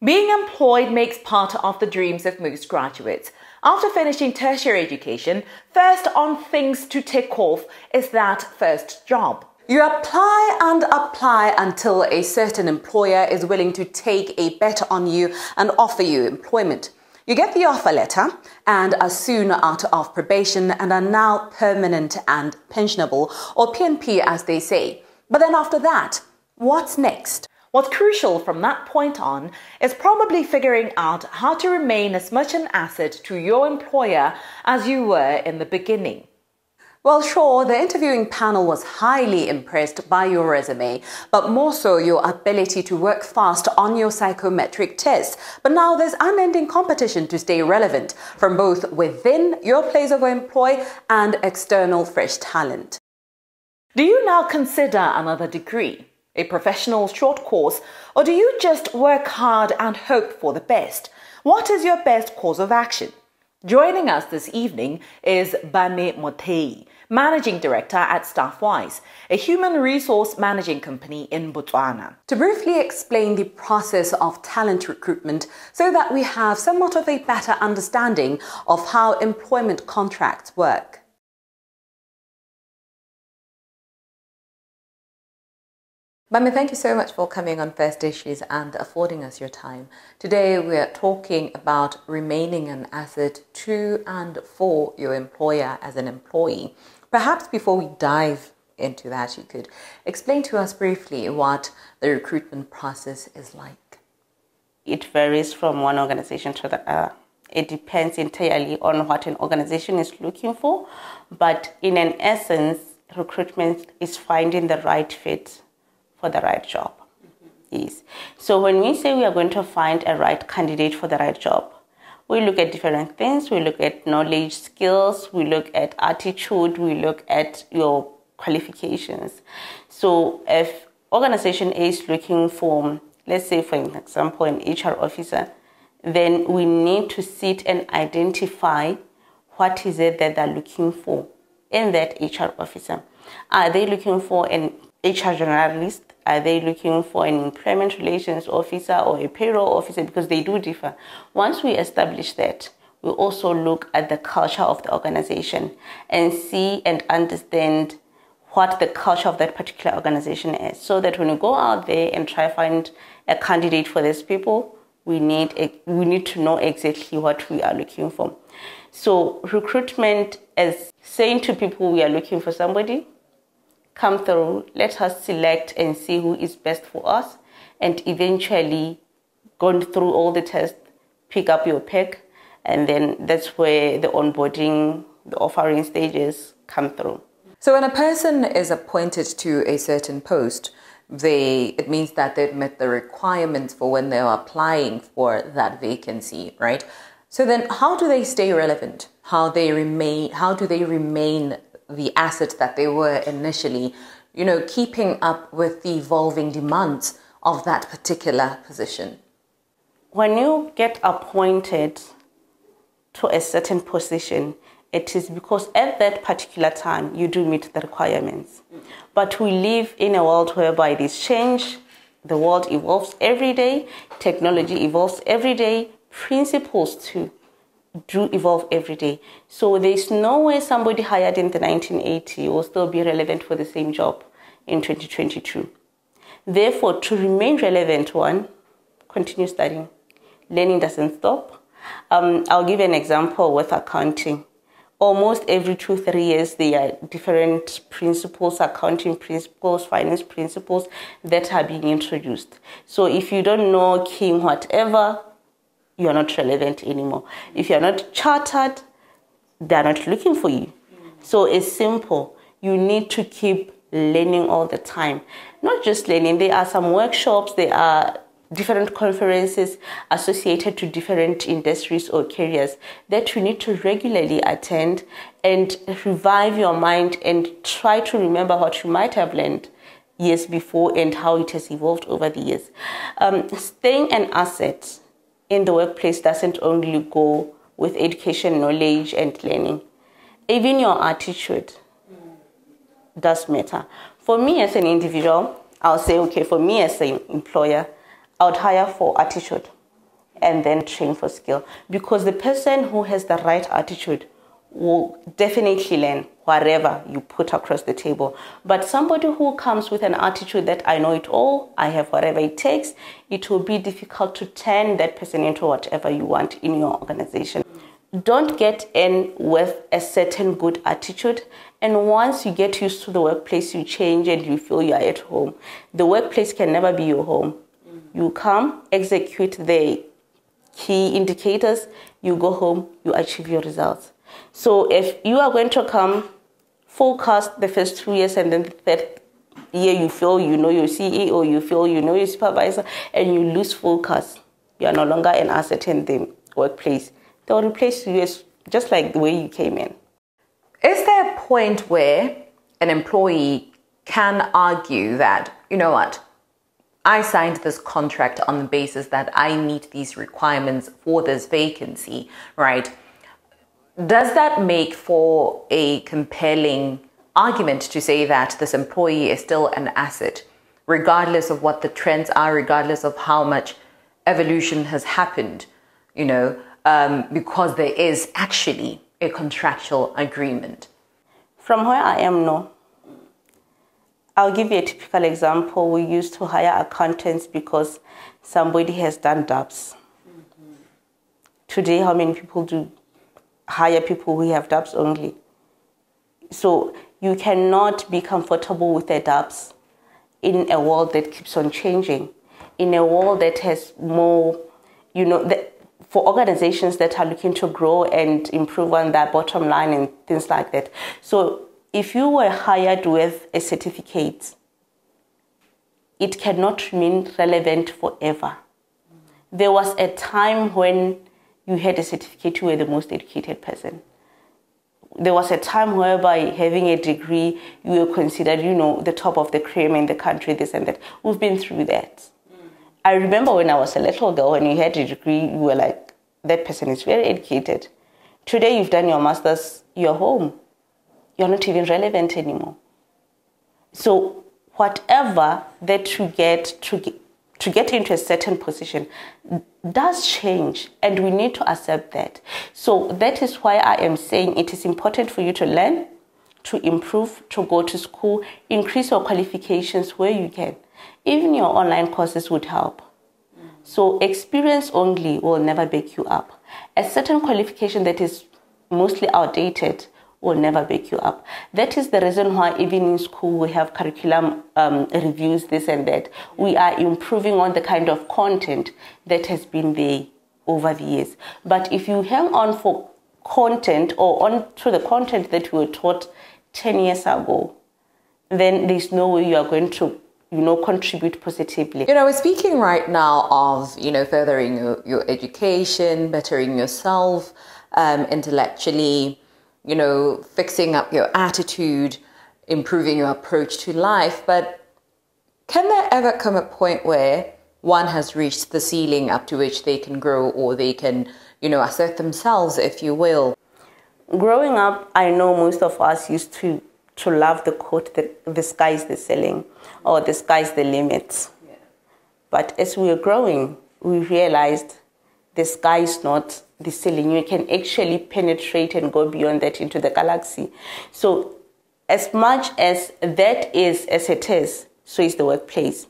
Being employed makes part of the dreams of most graduates. After finishing tertiary education, first on things to tick off is that first job. You apply and apply until a certain employer is willing to take a bet on you and offer you employment. You get the offer letter and are soon out of probation and are now permanent and pensionable, or PNP as they say. But then after that, what's next? What's crucial from that point on is probably figuring out how to remain as much an asset to your employer as you were in the beginning. Well, sure, the interviewing panel was highly impressed by your resume, but more so your ability to work fast on your psychometric tests. But now there's unending competition to stay relevant from both within your place of employ and external fresh talent. Do you now consider another degree, a professional short course, or do you just work hard and hope for the best? What is your best course of action? Joining us this evening is Bane Motei, Managing Director at Staffwise, a human resource managing company in Botswana, to briefly explain the process of talent recruitment so that we have somewhat of a better understanding of how employment contracts work. Bame, thank you so much for coming on First Issues and affording us your time. Today we are talking about remaining an asset to and for your employer as an employee. Perhaps before we dive into that, you could explain to us briefly what the recruitment process is like. It varies from one organization to the other. It depends entirely on what an organization is looking for, but in an essence, recruitment is finding the right fit for the right job. Yes. So when we say we are going to find a right candidate for the right job, we look at different things. We look at knowledge, skills, we look at attitude, we look at your qualifications. So if organization A is looking for, let's say for example, an HR officer, then we need to sit and identify what is it that they're looking for in that HR officer. Are they looking for an HR generalist? Are they looking for an employment relations officer or a payroll officer? Because they do differ. Once we establish that, we also look at the culture of the organization and see and understand what the culture of that particular organization is. So that when we go out there and try to find a candidate for these people, we need to know exactly what we are looking for. So recruitment is saying to people we are looking for somebody, come through, let us select and see who is best for us, and eventually going through all the tests, pick up your pick, and then that's where the onboarding, the offering stages come through. So when a person is appointed to a certain post, it means that they've met the requirements for when they're applying for that vacancy, right? So then how do they stay relevant? How do they remain the asset that they were initially, keeping up with the evolving demands of that particular position? When you get appointed to a certain position, it is because at that particular time you do meet the requirements. But we live in a world whereby this change, the world evolves every day, technology evolves every day, principles too do evolve every day. So there's no way somebody hired in the 1980s will still be relevant for the same job in 2022. Therefore, to remain relevant, one, continue studying. Learning doesn't stop. I'll give an example with accounting. Almost every 2-3 years, there are different principles, accounting principles, finance principles that are being introduced. So if you don't know King whatever, you are not relevant anymore. If you are not chartered, they are not looking for you. So it's simple. You need to keep learning all the time. Not just learning. There are some workshops. There are different conferences associated to different industries or careers that you need to regularly attend and revive your mind and try to remember what you might have learned years before and how it has evolved over the years. Staying an asset in the workplace doesn't only go with education, knowledge, and learning. Even your attitude does matter. For me as an individual, I'll say, okay, for me as an employer, I would hire for attitude. and then train for skill. Because the person who has the right attitude will definitely learn whatever you put across the table. But somebody who comes with an attitude that I know it all, I have whatever it takes, it will be difficult to turn that person into whatever you want in your organization. Don't get in with a certain good attitude, and once you get used to the workplace, you change and you feel you are at home. The workplace can never be your home. You come, execute the key indicators, you go home, you achieve your results. So if you are going to come focused the first 2 years and then the third year you feel you know your CEO, you feel you know your supervisor, and you lose focus, you are no longer an asset in the workplace. They'll replace you as just like the way you came in. Is there a point where an employee can argue that, you know what, I signed this contract on the basis that I meet these requirements for this vacancy, right? Does that make for a compelling argument to say that this employee is still an asset, regardless of what the trends are, regardless of how much evolution has happened, you know, because there is actually a contractual agreement? From where I am, no. I'll give you a typical example. We used to hire accountants because somebody has done dubs. Today, how many people do hire people who have dubs only? So you cannot be comfortable with the dubs in a world that keeps on changing, in a world that has more, you know, for organizations that are looking to grow and improve on their bottom line and things like that. So if you were hired with a certificate, it cannot remain relevant forever. There was a time when you had a certificate, you were the most educated person. There was a time whereby having a degree, you were considered, you know, the top of the cream in the country, this and that. We've been through that. I remember when I was a little girl, when you had a degree, you were like, that person is very educated. Today you've done your master's, you're home. You're not even relevant anymore. So whatever that you get to get into a certain position does change, and we need to accept that. So that is why I am saying it is important for you to learn, to improve, to go to school, increase your qualifications where you can. Even your online courses would help. So experience only will never back you up. A certain qualification that is mostly outdated will never back you up. That is the reason why even in school we have curriculum reviews, this and that. We are improving on the kind of content that has been there over the years. But if you hang on for content or on to the content that you were taught 10 years ago, then there's no way you are going to, you know, contribute positively. You know, we're speaking right now of, you know, furthering your education, bettering yourself intellectually, you know, fixing up your attitude, improving your approach to life. But can there ever come a point where one has reached the ceiling up to which they can grow, or they can, you know, assert themselves, if you will? Growing up, I know most of us used to love the quote that the sky is the ceiling, or the sky is the limit. Yeah. But as we were growing, we realized the sky is not the ceiling. You can actually penetrate and go beyond that into the galaxy. So as much as that is as it is, so is the workplace.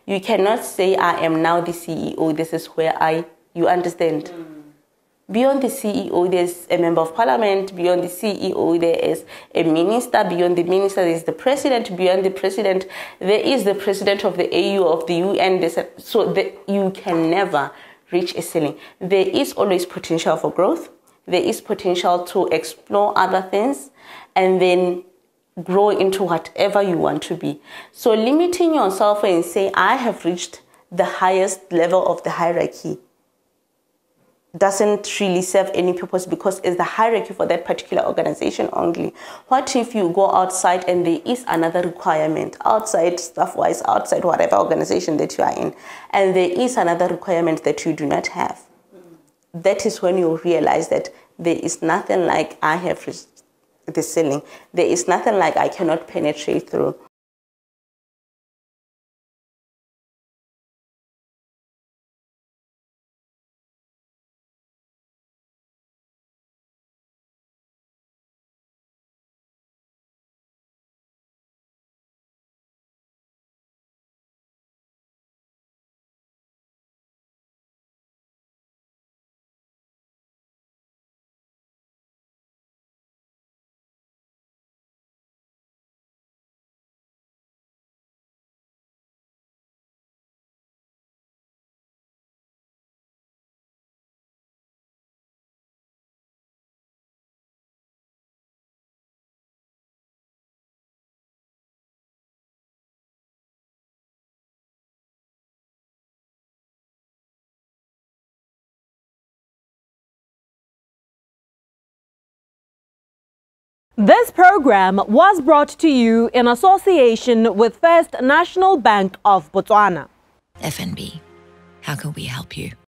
You cannot say, I am now the CEO, this is where you understand. Beyond the CEO, there's a member of parliament. Beyond the CEO, there is a minister. Beyond the minister, there is the president. Beyond the president, there is the president of the AU, of the UN. So you can never reach a ceiling. There is always potential for growth. There is potential to explore other things and then grow into whatever you want to be. So limiting yourself and say, I have reached the highest level of the hierarchy, doesn't really serve any purpose, because it's the hierarchy for that particular organization only. What if you go outside and there is another requirement, outside staff-wise, outside whatever organization that you are in, and there is another requirement that you do not have? That is when you realize that there is nothing like I have reached the ceiling. There is nothing like I cannot penetrate through. This program was brought to you in association with First National Bank of Botswana. FNB, how can we help you?